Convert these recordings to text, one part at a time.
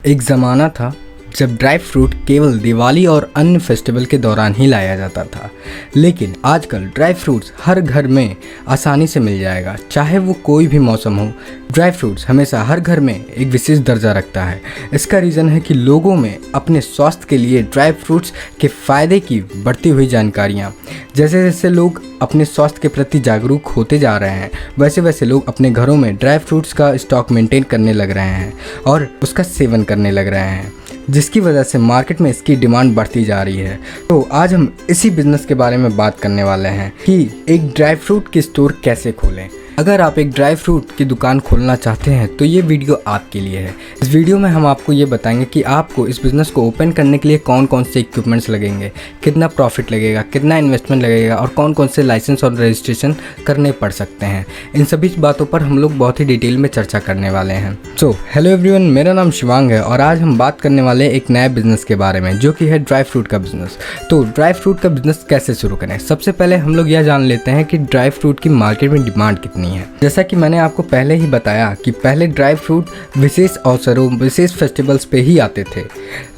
एक ज़माना था जब ड्राई फ्रूट केवल दिवाली और अन्य फेस्टिवल के दौरान ही लाया जाता था, लेकिन आजकल ड्राई फ्रूट्स हर घर में आसानी से मिल जाएगा, चाहे वो कोई भी मौसम हो। ड्राई फ्रूट्स हमेशा हर घर में एक विशेष दर्जा रखता है। इसका रीज़न है कि लोगों में अपने स्वास्थ्य के लिए ड्राई फ्रूट्स के फ़ायदे की बढ़ती हुई जानकारियाँ। जैसे जैसे लोग अपने स्वास्थ्य के प्रति जागरूक होते जा रहे हैं, वैसे वैसे लोग अपने घरों में ड्राई फ्रूट्स का स्टॉक मेंटेन करने लग रहे हैं और उसका सेवन करने लग रहे हैं, जिसकी वजह से मार्केट में इसकी डिमांड बढ़ती जा रही है। तो आज हम इसी बिज़नेस के बारे में बात करने वाले हैं कि एक ड्राई फ्रूट की स्टोर कैसे खोलें। अगर आप एक ड्राई फ्रूट की दुकान खोलना चाहते हैं तो ये वीडियो आपके लिए है। इस वीडियो में हम आपको ये बताएंगे कि आपको इस बिज़नेस को ओपन करने के लिए कौन कौन से इक्विपमेंट्स लगेंगे, कितना प्रॉफिट लगेगा, कितना इन्वेस्टमेंट लगेगा और कौन कौन से लाइसेंस और रजिस्ट्रेशन करने पड़ सकते हैं। इन सभी बातों पर हम लोग बहुत ही डिटेल में चर्चा करने वाले हैं। सो हेलो एवरीवन, मेरा नाम शिवांग है और आज हम बात करने वाले एक नए बिज़नेस के बारे में, जो कि है ड्राई फ्रूट का बिज़नेस। तो ड्राई फ्रूट का बिज़नेस कैसे शुरू करें, सबसे पहले हम लोग यह जान लेते हैं कि ड्राई फ्रूट की मार्केट में डिमांड कितनी है। जैसा कि मैंने आपको पहले ही बताया कि पहले ड्राई फ्रूट विशेष अवसरों, विशेष फेस्टिवल्स पे ही आते थे,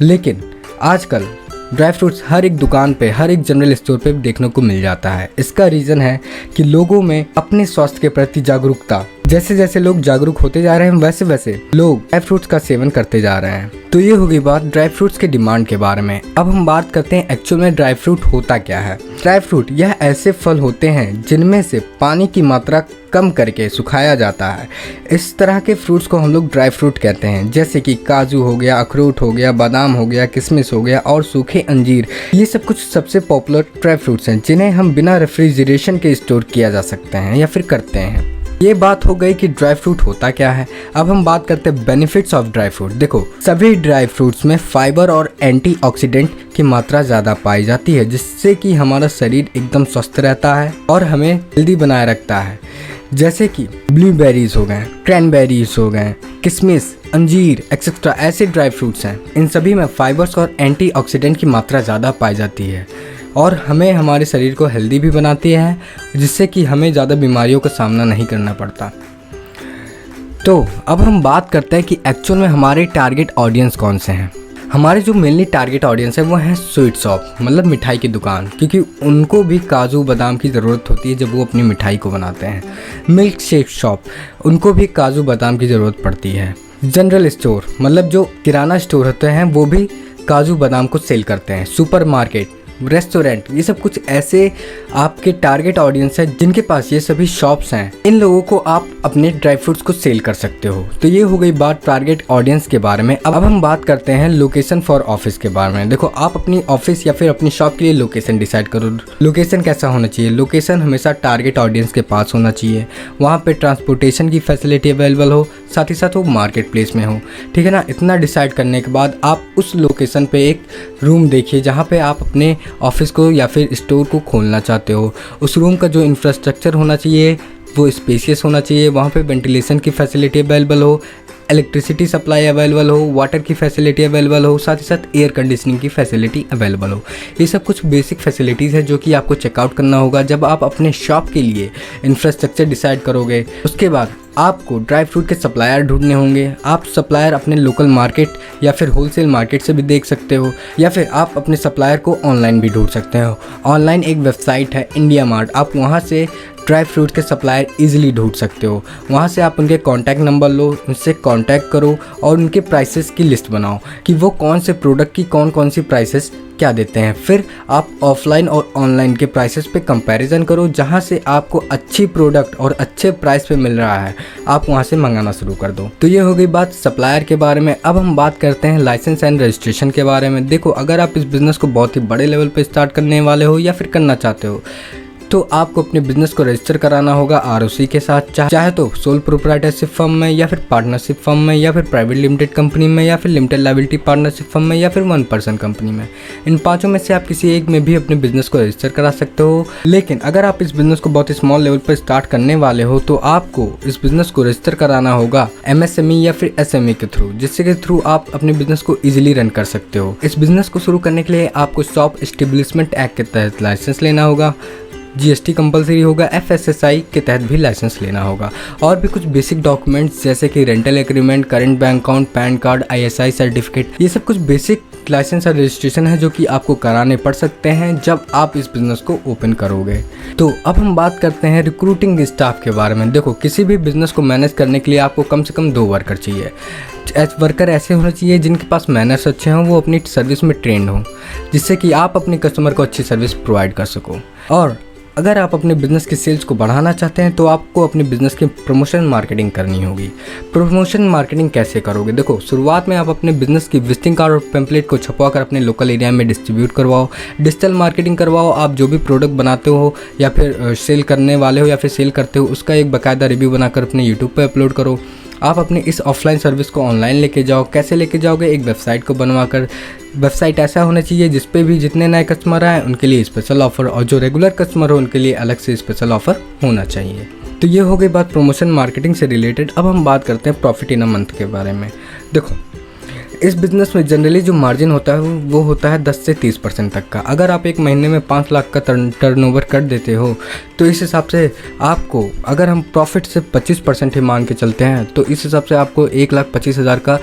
लेकिन आजकल ड्राई फ्रूट्स हर एक दुकान पे, हर एक जनरल स्टोर पे देखने को मिल जाता है। इसका रीज़न है कि लोगों में अपने स्वास्थ्य के प्रति जागरूकता, जैसे जैसे लोग जागरूक होते जा रहे हैं वैसे वैसे लोग ड्राई फ्रूट्स का सेवन करते जा रहे हैं। तो ये हो गई बात ड्राई फ्रूट्स के डिमांड के बारे में। अब हम बात करते हैं एक्चुअल में ड्राई फ्रूट होता क्या है। ड्राई फ्रूट यह ऐसे फल होते हैं जिनमें से पानी की मात्रा कम करके सुखाया जाता है। इस तरह के फ्रूट्स को हम लोग ड्राई फ्रूट कहते हैं, जैसे कि काजू हो गया, अखरोट हो गया, बादाम हो गया, किशमिश हो गया और सूखे अंजीर। ये सब कुछ सबसे पॉपुलर ड्राई फ्रूट्स हैं जिन्हें हम बिना रेफ्रिजरेशन के स्टोर किया जा सकते हैं या फिर करते हैं। ये बात हो गई कि ड्राई फ्रूट होता क्या है। अब हम बात करते हैं बेनिफिट्स ऑफ ड्राई फ्रूट। देखो, सभी ड्राई फ्रूट्स में फाइबर और एंटीऑक्सीडेंट की मात्रा ज़्यादा पाई जाती है, जिससे कि हमारा शरीर एकदम स्वस्थ रहता है और हमें हेल्दी बनाए रखता है। जैसे कि ब्लूबेरीज हो गए, क्रैनबेरीज हो गए, किशमिश, अंजीर एक्सेट्रा, ऐसे ड्राई फ्रूट्स हैं। इन सभी में फाइबर्स और एंटीऑक्सीडेंट की मात्रा ज़्यादा पाई जाती है और हमें हमारे शरीर को हेल्दी भी बनाती है, जिससे कि हमें ज़्यादा बीमारियों का सामना नहीं करना पड़ता। तो अब हम बात करते हैं कि एक्चुअल में हमारे टारगेट ऑडियंस कौन से हैं। हमारे जो मेनली टारगेट ऑडियंस है वो है स्वीट शॉप, मतलब मिठाई की दुकान, क्योंकि उनको भी काजू बादाम की ज़रूरत होती है जब वो अपनी मिठाई को बनाते हैं। मिल्क शेक शॉप, उनको भी काजू बादाम की ज़रूरत पड़ती है। जनरल स्टोर, मतलब जो किराना स्टोर होते हैं वो भी काजू बादाम को सेल करते हैं। सुपर मार्केट, रेस्टोरेंट, ये सब कुछ ऐसे आपके टारगेट ऑडियंस है जिनके पास ये सभी शॉप्स हैं। इन लोगों को आप अपने ड्राई फ्रूट्स को सेल कर सकते हो। तो ये हो गई बात टारगेट ऑडियंस के बारे में। अब हम बात करते हैं लोकेशन फॉर ऑफिस के बारे में। देखो, आप अपनी ऑफिस या फिर अपनी शॉप के लिए लोकेशन डिसाइड करो। लोकेशन कैसा होना चाहिए? लोकेशन हमेशा टारगेट ऑडियंस के पास होना चाहिए। वहाँ पे ट्रांसपोर्टेशन की फैसिलिटी अवेलेबल हो, साथ ही साथ वो मार्केट प्लेस में हो, ठीक है ना। इतना डिसाइड करने के बाद आप उस लोकेशन पे एक रूम देखिए जहाँ पे आप अपने ऑफिस को या फिर स्टोर को खोलना चाहते हो। उस रूम का जो इंफ्रास्ट्रक्चर होना चाहिए वो स्पेशियस होना चाहिए। वहाँ पे वेंटिलेशन की फैसिलिटी अवेलेबल हो, इलेक्ट्रिसिटी सप्लाई अवेलेबल हो, वाटर की फैसिलिटी अवेलेबल हो, साथ ही साथ एयर कंडीशनिंग की फैसिलिटी अवेलेबल हो। ये सब कुछ बेसिक फैसिलिटीज़ है जो कि आपको चेकआउट करना होगा जब आप अपने शॉप के लिए इंफ्रास्ट्रक्चर डिसाइड करोगे। उसके बाद आपको ड्राई फ्रूट के सप्लायर ढूंढने होंगे। आप सप्लायर अपने लोकल मार्केट या फिर होलसेल मार्केट से भी देख सकते हो, या फिर आप अपने सप्लायर को ऑनलाइन भी ढूंढ सकते हो। ऑनलाइन एक वेबसाइट है इंडिया मार्ट, आप वहाँ से ड्राई फ्रूट के सप्लायर इजीली ढूंढ सकते हो। वहाँ से आप उनके कॉन्टैक्ट नंबर लो, उनसे कॉन्टैक्ट करो और उनके प्राइसेस की लिस्ट बनाओ कि वो कौन से प्रोडक्ट की कौन कौन सी प्राइसेस क्या देते हैं। फिर आप ऑफलाइन और ऑनलाइन के प्राइसेस पे कंपैरिजन करो, जहाँ से आपको अच्छी प्रोडक्ट और अच्छे प्राइस पे मिल रहा है आप वहाँ से मंगाना शुरू कर दो। तो ये हो गई बात सप्लायर के बारे में। अब हम बात करते हैं लाइसेंस एंड रजिस्ट्रेशन के बारे में। देखो, अगर आप इस बिज़नेस को बहुत ही बड़े लेवल पे स्टार्ट करने वाले हो या फिर करना चाहते हो तो आपको अपने बिजनेस को रजिस्टर कराना होगा आरओसी के साथ, चाहे तो सोल प्रोप्राइटरशिप फर्म में या फिर पार्टनरशिप फर्म में या फिर प्राइवेट लिमिटेड कंपनी में या फिर लिमिटेड लायबिलिटी पार्टनरशिप फर्म में या फिर 1 पर्सन कंपनी में। इन पांचों में से आप किसी एक में भी अपने बिजनेस को रजिस्टर करा सकते हो। लेकिन अगर आप इस बिजनेस को बहुत ही स्मॉल लेवल पर स्टार्ट करने वाले हो तो आपको इस बिजनेस को रजिस्टर कराना होगा एमएसएमई या फिर एसएमई के थ्रू, जिससे के थ्रू आप अपने बिजनेस को इजीली रन कर सकते हो। इस बिजनेस को शुरू करने के लिए आपको शॉप एस्टेब्लिशमेंट एक्ट के तहत लाइसेंस लेना होगा। GST कंपलसरी होगा, FSSAI के तहत भी लाइसेंस लेना होगा और भी कुछ बेसिक डॉक्यूमेंट्स जैसे कि rental agreement, current bank account, pan card, ISI certificate, ये सब कुछ बेसिक लाइसेंस और रजिस्ट्रेशन है जो कि आपको कराने पड़ सकते हैं जब आप इस बिज़नेस को ओपन करोगे। तो अब हम बात करते हैं रिक्रूटिंग स्टाफ के बारे में। देखो, किसी भी बिज़नेस को मैनेज करने के लिए आपको कम से कम 2 वर्कर चाहिए। वर्कर ऐसे होने चाहिए जिनके पास मैनर्स अच्छे हों, वो अपनी सर्विस में ट्रेंड हों, जिससे कि आप अपने कस्टमर को अच्छी सर्विस प्रोवाइड कर सको। और अगर आप अपने बिज़नेस की सेल्स को बढ़ाना चाहते हैं तो आपको अपने बिज़नेस की प्रमोशन मार्केटिंग करनी होगी। प्रमोशन मार्केटिंग कैसे करोगे? देखो, शुरुआत में आप अपने बिज़नेस की विजिटिंग कार्ड और पैम्पलेट को छपवा कर अपने लोकल एरिया में डिस्ट्रीब्यूट करवाओ, डिजिटल मार्केटिंग करवाओ। आप जो भी प्रोडक्ट बनाते हो या फिर सेल करने वाले हो या फिर सेल करते हो, उसका एक बाकायदा रिव्यू बनाकर अपने यूट्यूब पर अपलोड करो। आप अपनी इस ऑफलाइन सर्विस को ऑनलाइन लेके जाओ। कैसे लेके जाओगे? एक वेबसाइट को बनवाकर। वेबसाइट ऐसा होना चाहिए जिस पे भी जितने नए कस्टमर आए उनके लिए स्पेशल ऑफ़र, और जो रेगुलर कस्टमर हो उनके लिए अलग से स्पेशल ऑफ़र होना चाहिए। तो ये हो गई बात प्रमोशन मार्केटिंग से रिलेटेड। अब हम बात करते हैं प्रॉफिट इन अ मंथ के बारे में। देखो, इस बिज़नेस में जनरली जो मार्जिन होता है वो होता है 10 से 30% तक का। अगर आप एक महीने में 5 लाख का टर्नओवर कर देते हो तो इस हिसाब से आपको, अगर हम प्रॉफिट से 25% ही मान के चलते हैं, तो इस हिसाब से आपको 1,25,000 का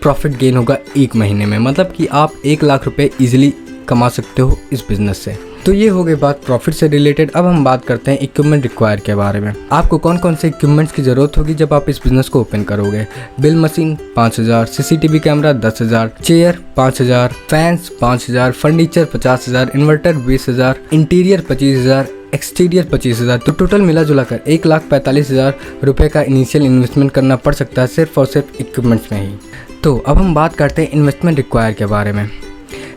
प्रॉफिट गेन होगा एक महीने में। मतलब कि आप 1 लाख रुपये ईजिली कमा सकते हो इस बिज़नेस से। तो ये हो गई बात प्रॉफिट से रिलेटेड। अब हम बात करते हैं इक्विपमेंट रिक्वायर के बारे में। आपको कौन कौन से इक्विपमेंट्स की ज़रूरत होगी जब आप इस बिज़नेस को ओपन करोगे? Bill machine 5,000, CCTV camera 10,000, chair 5,000, fans 5,000, furniture 50,000, inverter 20,000, interior 25,000, exterior 25,000। तो टोटल मिला जुला कर 1,45,000 रुपये का इनिशियल इन्वेस्टमेंट करना पड़ सकता है सिर्फ और सिर्फ इक्विपमेंट्स में ही। तो अब हम बात करते हैं इन्वेस्टमेंट रिक्वायर के बारे में।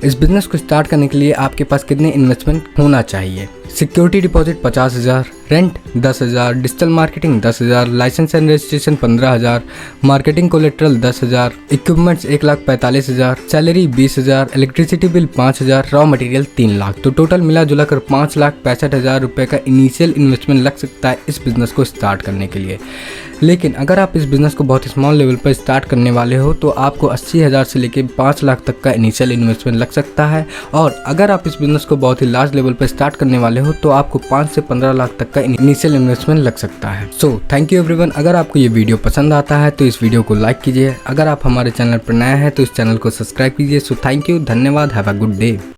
इस बिज़नेस को स्टार्ट करने के लिए आपके पास कितने इन्वेस्टमेंट होना चाहिए? Security deposit 50,000, rent 10,000, digital marketing 10,000, licence and registration 15,000, marketing collateral 10,000, equipments 1,45,000, salary 20,000, electricity bill 5,000, raw material 3 lakh. तो टोटल मिला जुला कर 5,65,000 रुपये का इनिशियल इन्वेस्टमेंट लग सकता है इस बिज़नेस को स्टार्ट करने के लिए। लेकिन अगर आप इस बिज़नेस को बहुत स्मॉल लेवल पर स्टार्ट करने वाले हो तो आपको 80,000 से लेकर 5 लाख तक का इनिशियल इन्वेस्टमेंट लग सकता है। और अगर आप इस बिज़नेस को बहुत ही लार्ज लेवल पर स्टार्ट करने वाले हो तो आपको 5 से 15 लाख तक का इनिशियल इन्वेस्टमेंट लग सकता है। So thank you everyone. अगर आपको ये वीडियो पसंद आता है तो इस वीडियो को लाइक कीजिए। अगर आप हमारे चैनल पर नए हैं तो इस चैनल को सब्सक्राइब कीजिए। सो थैंक यू, धन्यवाद, हैव अ गुड डे।